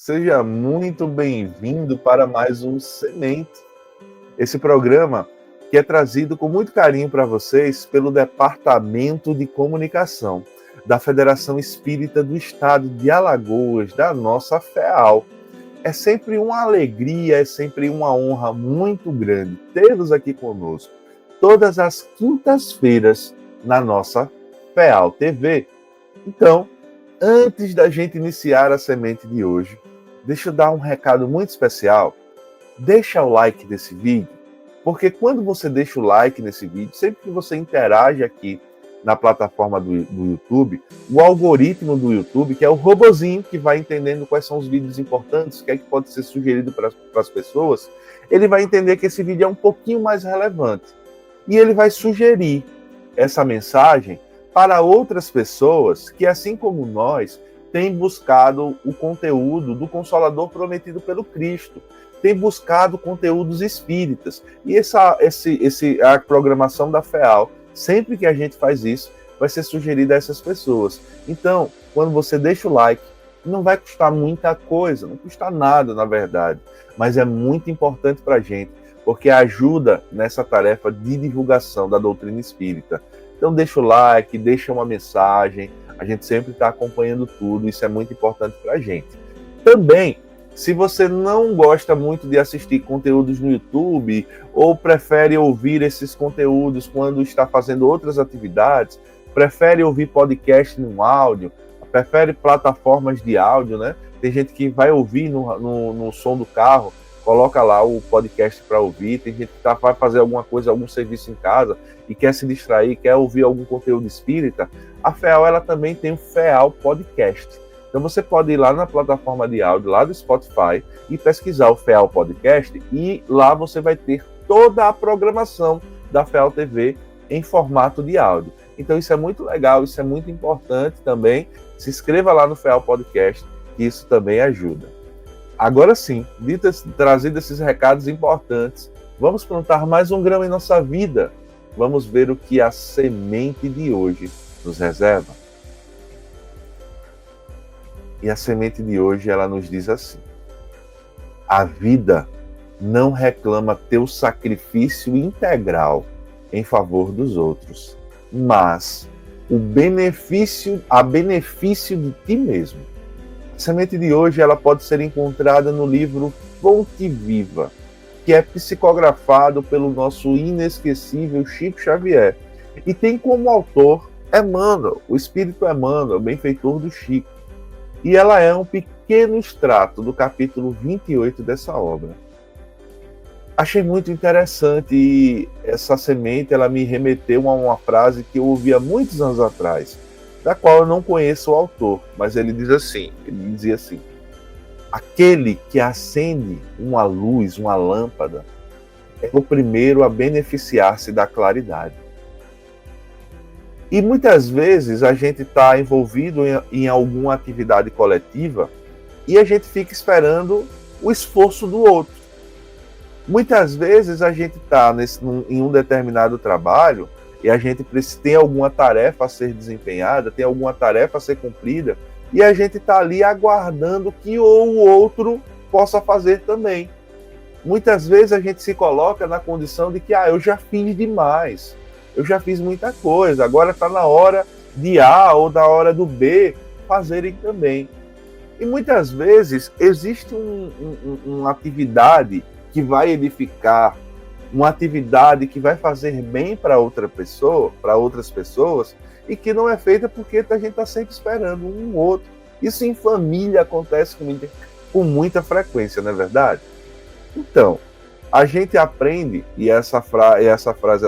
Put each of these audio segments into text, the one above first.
Seja muito bem-vindo para mais um Semente. Esse programa que é trazido com muito carinho para vocês pelo Departamento de Comunicação da Federação Espírita do Estado de Alagoas, da nossa FEAL. É sempre uma alegria, é sempre uma honra muito grande tê-los aqui conosco, todas as quintas-feiras na nossa FEAL TV. Então, antes da gente iniciar a semente de hoje, deixa eu dar um recado muito especial. Deixa o like nesse vídeo, porque quando você deixa o like nesse vídeo, sempre que você interage aqui na plataforma do YouTube, o algoritmo do YouTube, que é o robozinho que vai entendendo quais são os vídeos importantes, o que é que pode ser sugerido para as pessoas, ele vai entender que esse vídeo é um pouquinho mais relevante. E ele vai sugerir essa mensagem para outras pessoas que, assim como nós, têm buscado o conteúdo do Consolador prometido pelo Cristo, têm buscado conteúdos espíritas. E a programação da FEAL, sempre que a gente faz isso, vai ser sugerida a essas pessoas. Então, quando você deixa o like, não vai custar muita coisa, não custa nada, na verdade, mas é muito importante para a gente, porque ajuda nessa tarefa de divulgação da doutrina espírita. Então deixa o like, deixa uma mensagem, a gente sempre está acompanhando tudo, isso é muito importante para a gente. Também, se você não gosta muito de assistir conteúdos no YouTube, ou prefere ouvir esses conteúdos quando está fazendo outras atividades, prefere ouvir podcast no áudio, prefere plataformas de áudio, né? Tem gente que vai ouvir no som do carro, coloca lá o podcast para ouvir, tem gente que vai fazer alguma coisa, algum serviço em casa e quer se distrair, quer ouvir algum conteúdo espírita. A FEAL, ela também tem o FEAL Podcast. Então você pode ir lá na plataforma de áudio, lá do Spotify, e pesquisar o FEAL Podcast, e lá você vai ter toda a programação da FEAL TV em formato de áudio. Então isso é muito legal, isso é muito importante também. Se inscreva lá no FEAL Podcast, que isso também ajuda. Agora sim, trazido esses recados importantes, vamos plantar mais um grão em nossa vida. Vamos ver o que a semente de hoje nos reserva. E a semente de hoje, ela nos diz assim: a vida não reclama teu sacrifício integral em favor dos outros, mas a benefício de ti mesmo. A semente de hoje, ela pode ser encontrada no livro Fonte Viva, que é psicografado pelo nosso inesquecível Chico Xavier, e tem como autor Emmanuel, o Espírito Emmanuel, benfeitor do Chico. E ela é um pequeno extrato do capítulo 28 dessa obra. Achei muito interessante, e essa semente, ela me remeteu a uma frase que eu ouvi há muitos anos atrás, da qual eu não conheço o autor, mas ele dizia assim: aquele que acende uma luz, uma lâmpada, é o primeiro a beneficiar-se da claridade. E muitas vezes a gente está envolvido em alguma atividade coletiva e a gente fica esperando o esforço do outro. Muitas vezes a gente está em um determinado trabalho e a gente tem alguma tarefa a ser desempenhada, tem alguma tarefa a ser cumprida, e a gente está ali aguardando que o outro possa fazer também. Muitas vezes a gente se coloca na condição de que eu já fiz demais, eu já fiz muita coisa, agora está na hora de A ou da hora do B fazerem também. E muitas vezes existe uma atividade que vai edificar, uma atividade que vai fazer bem para outra pessoa, para outras pessoas, e que não é feita porque a gente está sempre esperando um outro. Isso em família acontece com muita frequência, não é verdade? Então, a gente aprende, e essa frase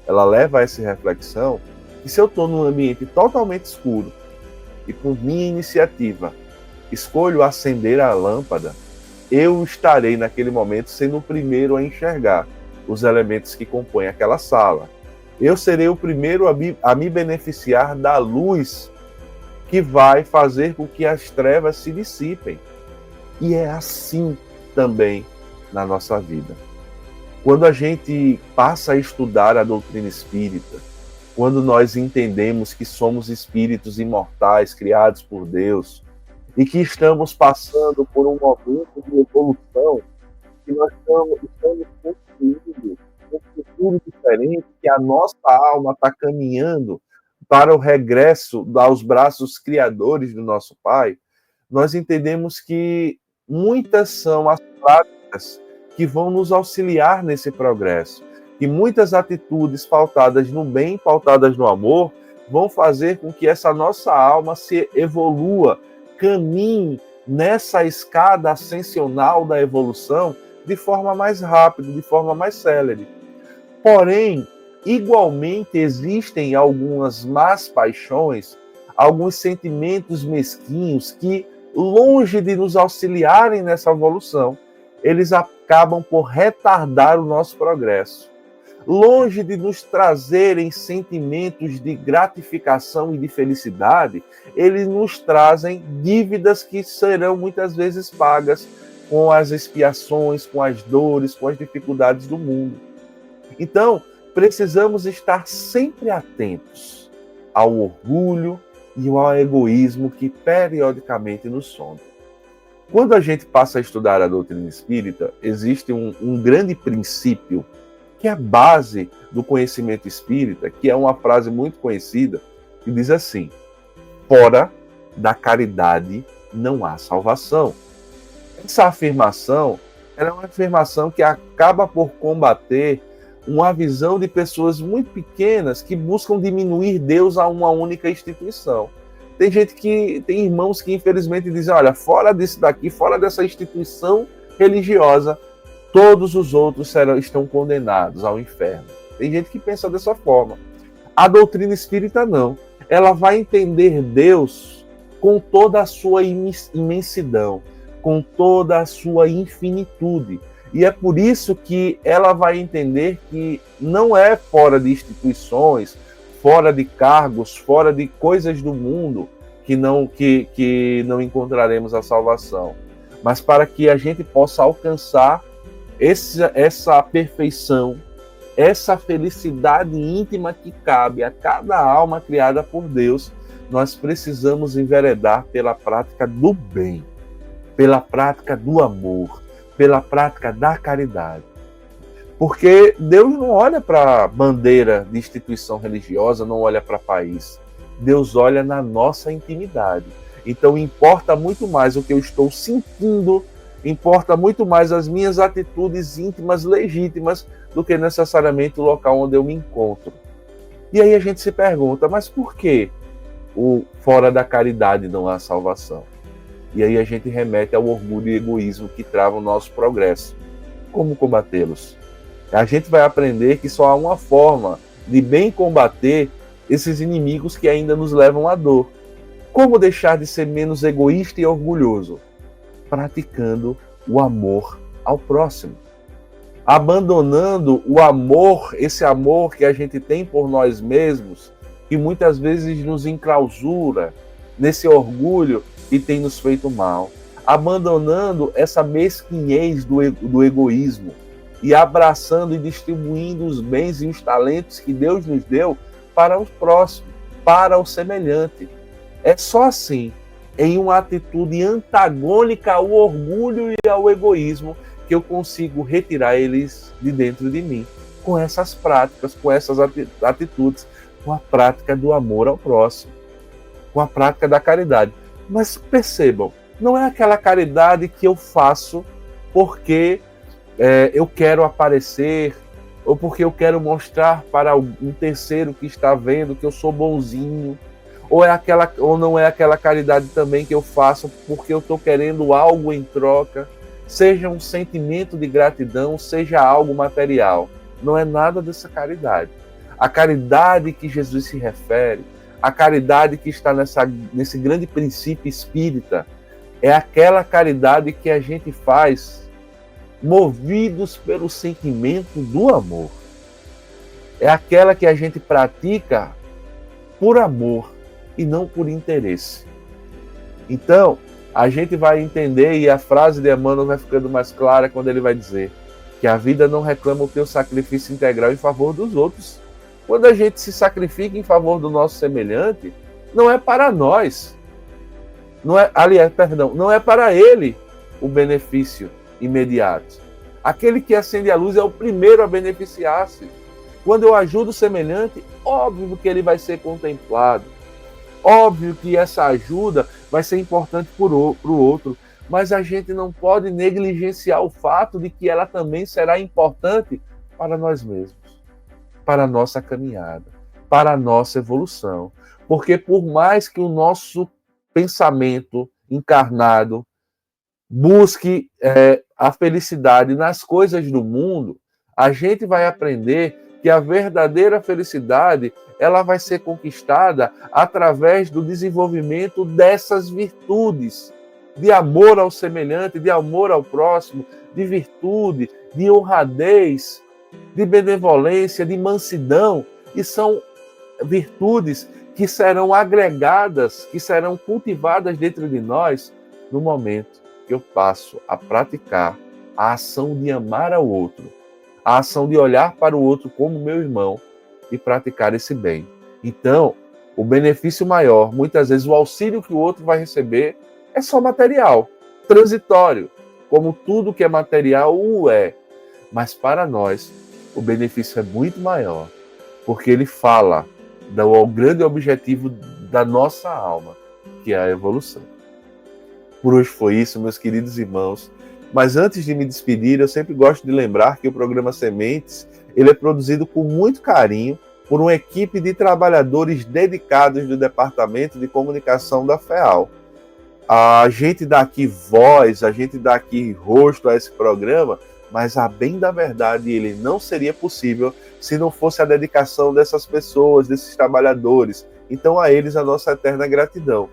ela leva a essa reflexão, que se eu estou num ambiente totalmente escuro e por minha iniciativa escolho acender a lâmpada, eu estarei naquele momento sendo o primeiro a enxergar os elementos que compõem aquela sala. Eu serei o primeiro a me beneficiar da luz que vai fazer com que as trevas se dissipem. E é assim também na nossa vida. Quando a gente passa a estudar a doutrina espírita, quando nós entendemos que somos espíritos imortais criados por Deus, e que estamos passando por um momento de evolução, que nós estamos construindo um futuro diferente, que a nossa alma está caminhando para o regresso aos braços criadores do nosso Pai, nós entendemos que muitas são as práticas que vão nos auxiliar nesse progresso, que muitas atitudes pautadas no bem, pautadas no amor, vão fazer com que essa nossa alma se evolua, caminhe nessa escada ascensional da evolução de forma mais rápida, de forma mais célere. Porém, igualmente existem algumas más paixões, alguns sentimentos mesquinhos que, longe de nos auxiliarem nessa evolução, eles acabam por retardar o nosso progresso. Longe de nos trazerem sentimentos de gratificação e de felicidade, eles nos trazem dívidas que serão muitas vezes pagas com as expiações, com as dores, com as dificuldades do mundo. Então, precisamos estar sempre atentos ao orgulho e ao egoísmo que periodicamente nos sondam. Quando a gente passa a estudar a doutrina espírita, existe um grande princípio que é a base do conhecimento espírita, que é uma frase muito conhecida, que diz assim: fora da caridade não há salvação. Essa afirmação é uma afirmação que acaba por combater uma visão de pessoas muito pequenas que buscam diminuir Deus a uma única instituição. Tem irmãos que infelizmente dizem, olha, fora disso daqui, fora dessa instituição religiosa, todos os outros estão condenados ao inferno. Tem gente que pensa dessa forma. A doutrina espírita não. Ela vai entender Deus com toda a sua imensidão, com toda a sua infinitude. E é por isso que ela vai entender que não é fora de instituições, fora de cargos, fora de coisas do mundo que não encontraremos a salvação. Mas para que a gente possa alcançar essa perfeição, essa felicidade íntima que cabe a cada alma criada por Deus, nós precisamos enveredar pela prática do bem, pela prática do amor, pela prática da caridade. Porque Deus não olha para bandeira de instituição religiosa, não olha para país. Deus olha na nossa intimidade. Então importa muito mais o que eu estou sentindo, importa muito mais as minhas atitudes íntimas legítimas do que necessariamente o local onde eu me encontro. E aí a gente se pergunta, mas por que fora da caridade não há salvação? E aí a gente remete ao orgulho e egoísmo que travam o nosso progresso. Como combatê-los? A gente vai aprender que só há uma forma de bem combater esses inimigos que ainda nos levam à dor. Como deixar de ser menos egoísta e orgulhoso? Praticando o amor ao próximo. Abandonando o amor, esse amor que a gente tem por nós mesmos, que muitas vezes nos enclausura nesse orgulho e tem nos feito mal. Abandonando essa mesquinhez do egoísmo e abraçando e distribuindo os bens e os talentos que Deus nos deu para o próximo, para o semelhante. É só assim, em uma atitude antagônica ao orgulho e ao egoísmo, que eu consigo retirar eles de dentro de mim, com essas práticas, com essas atitudes, com a prática do amor ao próximo, com a prática da caridade. Mas percebam, não é aquela caridade que eu faço porque eu quero aparecer, ou porque eu quero mostrar para um terceiro que está vendo que eu sou bonzinho, ou não é aquela caridade também que eu faço porque eu estou querendo algo em troca, seja um sentimento de gratidão, seja algo material. Não é nada dessa caridade. A caridade que Jesus se refere, a caridade que está nesse grande princípio espírita, é aquela caridade que a gente faz movidos pelo sentimento do amor. É aquela que a gente pratica por amor e não por interesse. Então, a gente vai entender, e a frase de Emmanuel vai ficando mais clara quando ele vai dizer que a vida não reclama o teu sacrifício integral em favor dos outros. Quando a gente se sacrifica em favor do nosso semelhante, não é para nós. não é para ele o benefício imediato. Aquele que acende a luz é o primeiro a beneficiar-se. Quando eu ajudo o semelhante, óbvio que ele vai ser contemplado. Óbvio que essa ajuda vai ser importante para o outro, mas a gente não pode negligenciar o fato de que ela também será importante para nós mesmos, para a nossa caminhada, para a nossa evolução. Porque por mais que o nosso pensamento encarnado busque a felicidade nas coisas do mundo, a gente vai aprender que a verdadeira felicidade ela vai ser conquistada através do desenvolvimento dessas virtudes, de amor ao semelhante, de amor ao próximo, de virtude, de honradez, de benevolência, de mansidão, e são virtudes que serão agregadas, que serão cultivadas dentro de nós no momento que eu passo a praticar a ação de amar ao outro, a ação de olhar para o outro como meu irmão e praticar esse bem. Então, o benefício maior, muitas vezes o auxílio que o outro vai receber é só material, transitório, como tudo que é material o é. Mas para nós, o benefício é muito maior, porque ele fala do grande objetivo da nossa alma, que é a evolução. Por hoje foi isso, meus queridos irmãos. Mas antes de me despedir, eu sempre gosto de lembrar que o programa Sementes ele é produzido com muito carinho por uma equipe de trabalhadores dedicados do Departamento de Comunicação da FEAL. A gente dá aqui voz, a gente dá aqui rosto a esse programa, mas a bem da verdade ele não seria possível se não fosse a dedicação dessas pessoas, desses trabalhadores. Então a eles a nossa eterna gratidão.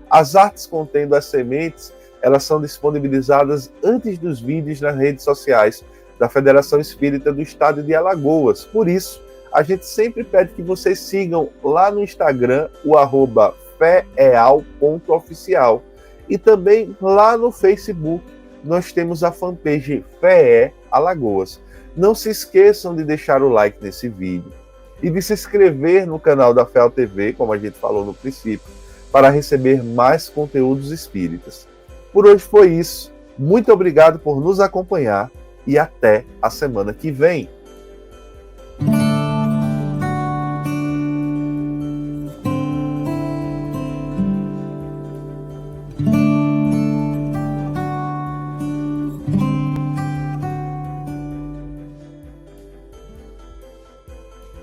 As artes contendo as sementes, elas são disponibilizadas antes dos vídeos nas redes sociais da Federação Espírita do Estado de Alagoas. Por isso, a gente sempre pede que vocês sigam lá no Instagram o @feal.oficial. E também lá no Facebook nós temos a fanpage FEE Alagoas. Não se esqueçam de deixar o like nesse vídeo e de se inscrever no canal da FEAL TV, como a gente falou no princípio, para receber mais conteúdos espíritas. Por hoje foi isso. Muito obrigado por nos acompanhar e até a semana que vem.